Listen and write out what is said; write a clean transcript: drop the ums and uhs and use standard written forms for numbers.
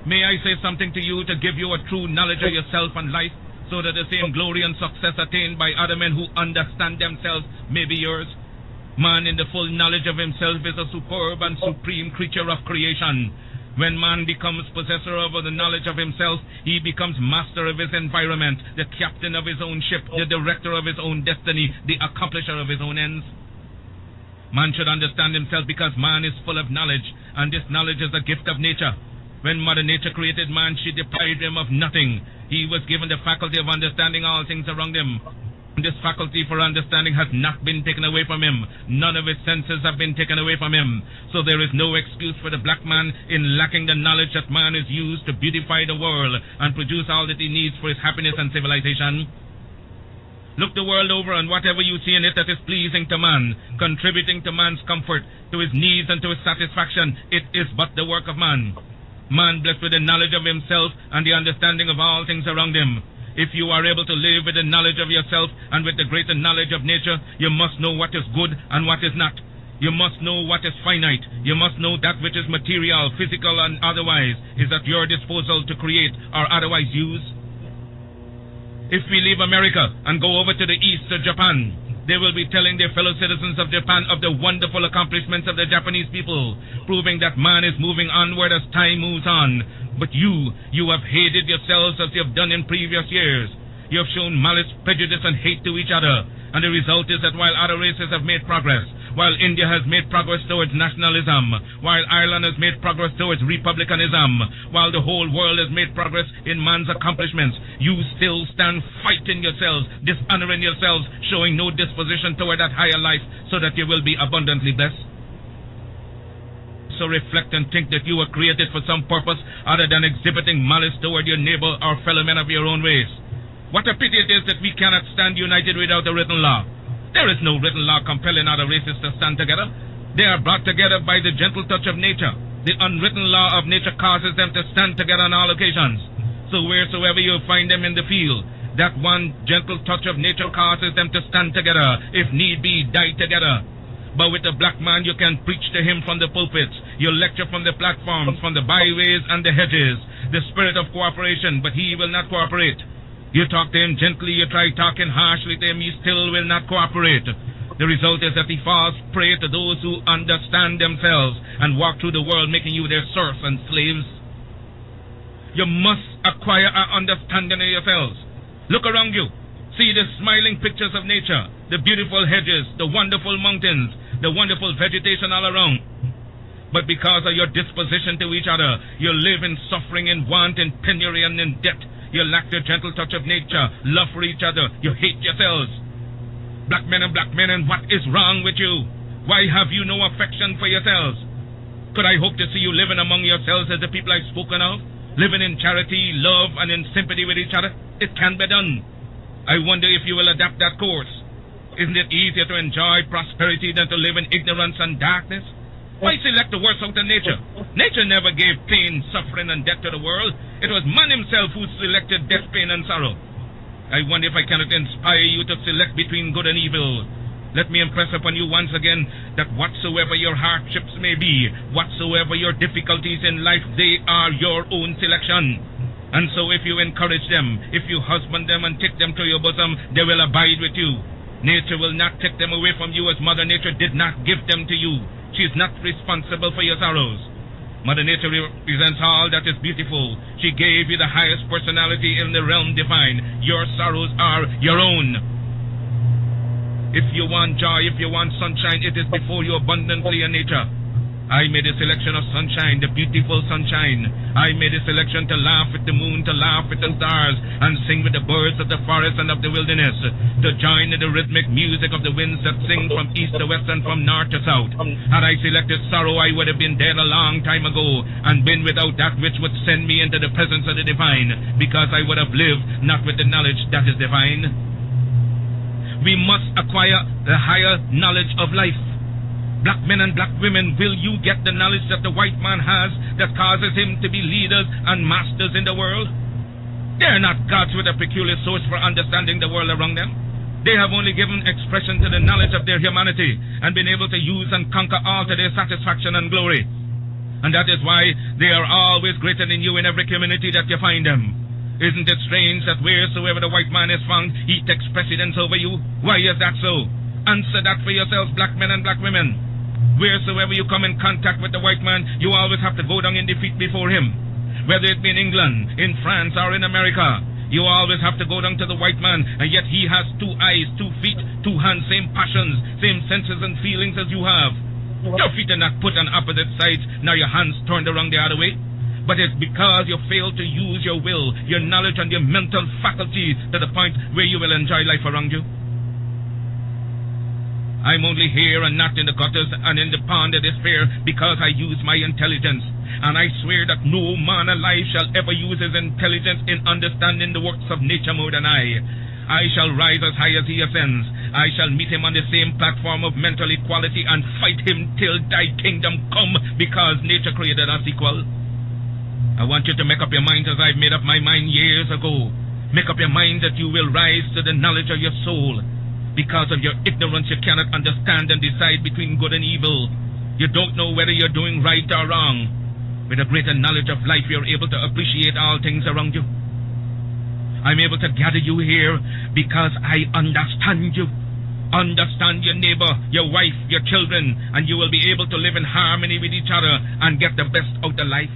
May I say something to you to give you a true knowledge of yourself and life, so that the same glory and success attained by other men who understand themselves may be yours? Man in the full knowledge of himself is a superb and supreme creature of creation. When man becomes possessor of the knowledge of himself, he becomes master of his environment, the captain of his own ship, the director of his own destiny, the accomplisher of his own ends. Man should understand himself because man is full of knowledge, and this knowledge is a gift of nature. When Mother Nature created man, she deprived him of nothing. He was given the faculty of understanding all things around him. This faculty for understanding has not been taken away from him. None of his senses have been taken away from him. So there is no excuse for the black man in lacking the knowledge that man is used to beautify the world and produce all that he needs for his happiness and civilization. Look the world over, and whatever you see in it that is pleasing to man, contributing to man's comfort, to his needs and to his satisfaction, it is but the work of man. Man blessed with the knowledge of himself and the understanding of all things around him. If you are able to live with the knowledge of yourself and with the greater knowledge of nature, you must know what is good and what is not. You must know what is finite. You must know that which is material, physical, and otherwise is at your disposal to create or otherwise use. If we leave America and go over to the east to Japan, they will be telling their fellow citizens of Japan of the wonderful accomplishments of the Japanese people, proving that man is moving onward as time moves on. But you have hated yourselves as you have done in previous years. You have shown malice, prejudice, and hate to each other. And the result is that while other races have made progress, while India has made progress towards nationalism, while Ireland has made progress towards republicanism, while the whole world has made progress in man's accomplishments, you still stand fighting yourselves, dishonoring yourselves, showing no disposition toward that higher life so that you will be abundantly blessed. So reflect and think that you were created for some purpose other than exhibiting malice toward your neighbor or fellow men of your own race. What a pity it is that we cannot stand united without a written law. There is no written law compelling other races to stand together. They are brought together by the gentle touch of nature. The unwritten law of nature causes them to stand together on all occasions. So wheresoever you find them in the field, that one gentle touch of nature causes them to stand together, if need be, die together. But with the black man, you can preach to him from the pulpits. You lecture from the platforms, from the byways and the hedges. The spirit of cooperation, but he will not cooperate. You talk to him gently, you try talking harshly to him, he still will not cooperate. The result is that he falls prey to those who understand themselves and walk through the world making you their serfs and slaves. You must acquire an understanding of yourselves. Look around you. See the smiling pictures of nature, the beautiful hedges, the wonderful mountains, the wonderful vegetation all around. But because of your disposition to each other, you live in suffering, in want, in penury, and in debt. You lack the gentle touch of nature, love for each other. You hate yourselves. Black men, and what is wrong with you? Why have you no affection for yourselves? Could I hope to see you living among yourselves as the people I've spoken of? Living in charity, love, and in sympathy with each other? It can be done. I wonder if you will adapt that course. Isn't it easier to enjoy prosperity than to live in ignorance and darkness? Why select the worst out of nature? Nature never gave pain, suffering, and death to the world. It was man himself who selected death, pain, and sorrow. I wonder if I cannot inspire you to select between good and evil. Let me impress upon you once again that whatsoever your hardships may be, whatsoever your difficulties in life, they are your own selection. And so if you encourage them, if you husband them and take them to your bosom, they will abide with you. Nature will not take them away from you as Mother Nature did not give them to you. She is not responsible for your sorrows. Mother Nature represents all that is beautiful. She gave you the highest personality in the realm divine. Your sorrows are your own. If you want joy, if you want sunshine, it is before you abundantly in nature. I made a selection of sunshine, the beautiful sunshine. I made a selection to laugh with the moon, to laugh with the stars, and sing with the birds of the forest and of the wilderness, to join in the rhythmic music of the winds that sing from east to west and from north to south. Had I selected sorrow, I would have been dead a long time ago, and been without that which would send me into the presence of the divine, because I would have lived not with the knowledge that is divine. We must acquire the higher knowledge of life. Black men and black women, will you get the knowledge that the white man has that causes him to be leaders and masters in the world? They are not gods with a peculiar source for understanding the world around them. They have only given expression to the knowledge of their humanity and been able to use and conquer all to their satisfaction and glory. And that is why they are always greater than you in every community that you find them. Isn't it strange that wheresoever the white man is found, he takes precedence over you? Why is that so? Answer that for yourselves, black men and black women. Wheresoever you come in contact with the white man, you always have to go down in defeat before him. Whether it be in England, in France, or in America, you always have to go down to the white man, and yet he has 2 eyes, 2 feet, 2 hands, same passions, same senses and feelings as you have. Your feet are not put on opposite sides, nor your hands turned around the other way. But it's because you fail to use your will, your knowledge, and your mental faculties to the point where you will enjoy life around you. I'm only here and not in the gutters and in the pond of despair because I use my intelligence. And I swear that no man alive shall ever use his intelligence in understanding the works of nature more than I. I shall rise as high as he ascends. I shall meet him on the same platform of mental equality and fight him till thy kingdom come, because nature created us equal. I want you to make up your minds as I've made up my mind years ago. Make up your mind that you will rise to the knowledge of your soul. Because of your ignorance, you cannot understand and decide between good and evil. You don't know whether you're doing right or wrong. With a greater knowledge of life, you're able to appreciate all things around you. I'm able to gather you here because I understand you. Understand your neighbor, your wife, your children, and you will be able to live in harmony with each other and get the best out of life.